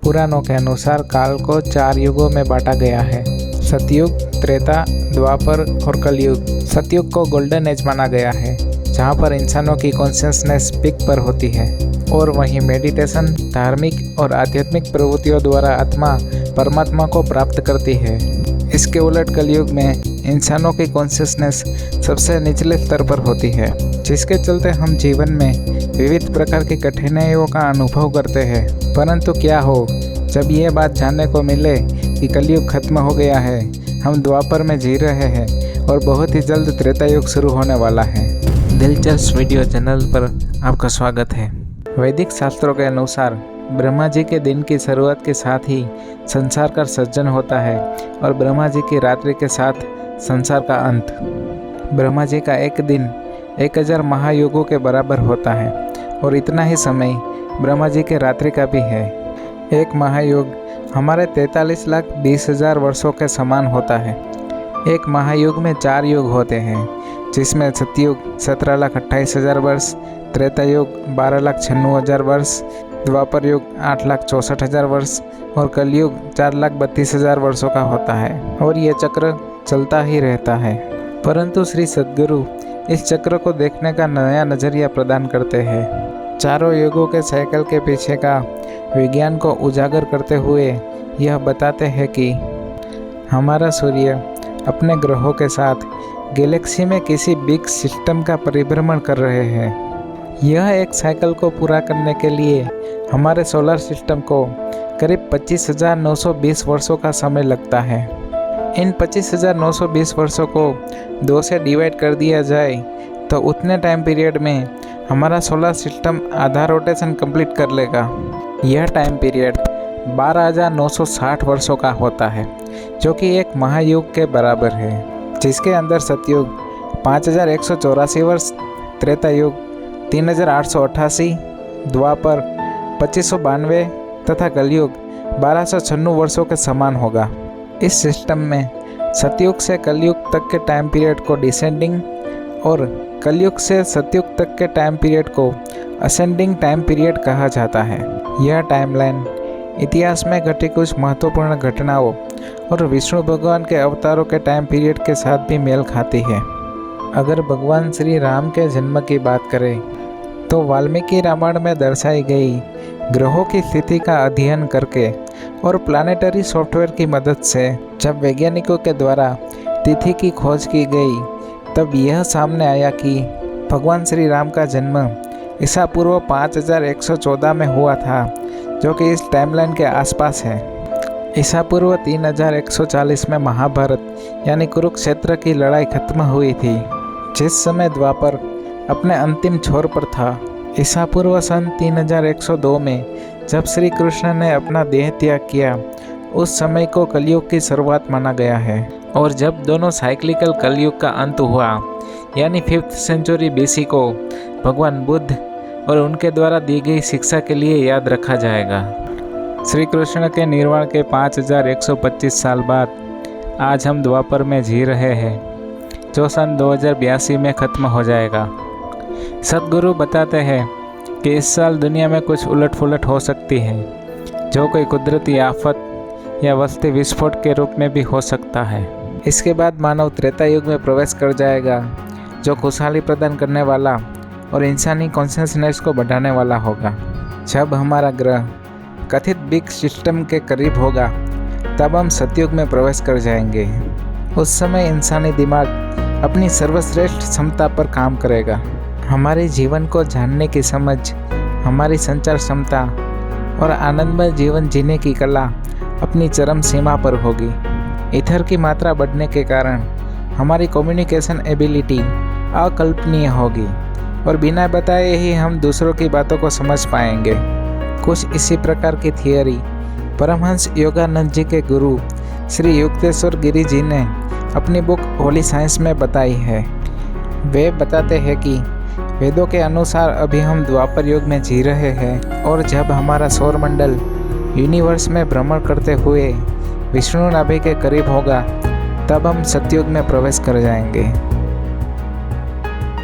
पुराणों के अनुसार काल को 4 युगों में बांटा गया है। सतयुग, त्रेता, द्वापर और कलयुग। सतयुग को गोल्डन एज माना गया है, जहाँ पर इंसानों की कॉन्शियसनेस पीक पर होती है और वहीं मेडिटेशन, धार्मिक और आध्यात्मिक प्रवृत्तियों द्वारा आत्मा परमात्मा को प्राप्त करती है। इसके उलट कलयुग में इंसानों की कॉन्शियसनेस सबसे निचले स्तर पर होती है, जिसके चलते हम जीवन में विविध प्रकार की कठिनाइयों का अनुभव करते हैं। परंतु क्या हो जब ये बात जानने को मिले कि कलयुग खत्म हो गया है, हम द्वापर में जी रहे हैं और बहुत ही जल्द त्रेता युग शुरू होने वाला है। दिलचस्प वीडियो चैनल पर आपका स्वागत है। वैदिक शास्त्रों के अनुसार ब्रह्मा जी के दिन की शुरुआत के साथ ही संसार का सृजन होता है और ब्रह्मा जी की रात्रि के साथ संसार का अंत। ब्रह्मा जी का एक दिन 1000 महायुगों के बराबर होता है और इतना ही समय ब्रह्मा जी के रात्रि का भी है। एक महायुग हमारे 43,20,000 वर्षों के समान होता है। एक महायुग में 4 युग होते हैं, जिसमें सतयुग 17,28,000 वर्ष, त्रेता युग 12,96,000 वर्ष, द्वापर युग 8,64,000 वर्ष और कलयुग 4,32,000 वर्षों का होता है और ये चक्र चलता ही रहता है। परंतु श्री सद्गुरु इस चक्र को देखने का नया नज़रिया प्रदान करते हैं। चारों युगों के साइकिल के पीछे का विज्ञान को उजागर करते हुए यह बताते हैं कि हमारा सूर्य अपने ग्रहों के साथ गैलेक्सी में किसी बिग सिस्टम का परिभ्रमण कर रहे हैं। यह एक साइकिल को पूरा करने के लिए हमारे सोलर सिस्टम को करीब 25,920 वर्षों का समय लगता है। इन 25,920 वर्षों को 2 से डिवाइड कर दिया जाए तो उतने टाइम पीरियड में हमारा सोलर सिस्टम आधा रोटेशन कंप्लीट कर लेगा। यह टाइम पीरियड 12,960 वर्षों का होता है, जो कि एक महायुग के बराबर है, जिसके अंदर सतयुग 5,184 वर्ष, त्रेता युग 3,888, द्वापर 2,592 तथा कलयुग 1,296 वर्षों के समान होगा। इस सिस्टम में सतयुग से कलयुग तक के टाइम पीरियड को डिसेंडिंग और कलयुग से सतयुग तक के टाइम पीरियड को असेंडिंग टाइम पीरियड कहा जाता है। यह टाइमलाइन इतिहास में घटी कुछ महत्वपूर्ण घटनाओं और विष्णु भगवान के अवतारों के टाइम पीरियड के साथ भी मेल खाती है। अगर भगवान श्री राम के जन्म की बात करें तो वाल्मीकि रामायण में दर्शाई गई ग्रहों की स्थिति का अध्ययन करके और प्लानेटरी सॉफ्टवेयर की मदद से जब वैज्ञानिकों के द्वारा तिथि की खोज की गई, तब यह सामने आया कि भगवान श्री राम का जन्म ईसा पूर्व 5114 में हुआ था, जो कि इस टाइमलाइन के आसपास है। ईसा पूर्व 3140 में महाभारत यानी कुरुक्षेत्र की लड़ाई खत्म हुई थी, जिस समय द्वापर अपने अंतिम छोर पर था। ईसा पूर्व सन 3102 में जब श्री कृष्ण ने अपना देह त्याग किया, उस समय को कलयुग की शुरुआत माना गया है। और जब दोनों साइक्लिकल कलयुग का अंत हुआ, यानी 5th सेंचुरी BC को भगवान बुद्ध और उनके द्वारा दी गई शिक्षा के लिए याद रखा जाएगा। श्री कृष्ण के निर्वाण के 5,125 साल बाद आज हम द्वापर में जी रहे हैं, जो सन 2082 में ख़त्म हो जाएगा। सद्गुरु बताते हैं कि इस साल दुनिया में कुछ उलट पुलट हो सकती है, जो कोई कुदरती आफत या वस्ती विस्फोट के रूप में भी हो सकता है। इसके बाद मानव त्रेता युग में प्रवेश कर जाएगा, जो खुशहाली प्रदान करने वाला और इंसानी कॉन्शियसनेस को बढ़ाने वाला होगा। जब हमारा ग्रह कथित बिग सिस्टम के करीब होगा, तब हम सतयुग में प्रवेश कर जाएंगे। उस समय इंसानी दिमाग अपनी सर्वश्रेष्ठ क्षमता पर काम करेगा। हमारे जीवन को जानने की समझ, हमारी संचार क्षमता और आनंदमय जीवन जीने की कला अपनी चरम सीमा पर होगी। ईथर की मात्रा बढ़ने के कारण हमारी कम्युनिकेशन एबिलिटी अकल्पनीय होगी और बिना बताए ही हम दूसरों की बातों को समझ पाएंगे। कुछ इसी प्रकार की थियरी परमहंस योगानंद जी के गुरु श्री युक्तेश्वर गिरी जी ने अपनी बुक होली साइंस में बताई है। वे बताते हैं कि वेदों के अनुसार अभी हम द्वापर युग में जी रहे हैं और जब हमारा सौरमंडल यूनिवर्स में भ्रमण करते हुए विष्णु नाभि के करीब होगा, तब हम सतयुग में प्रवेश कर जाएंगे।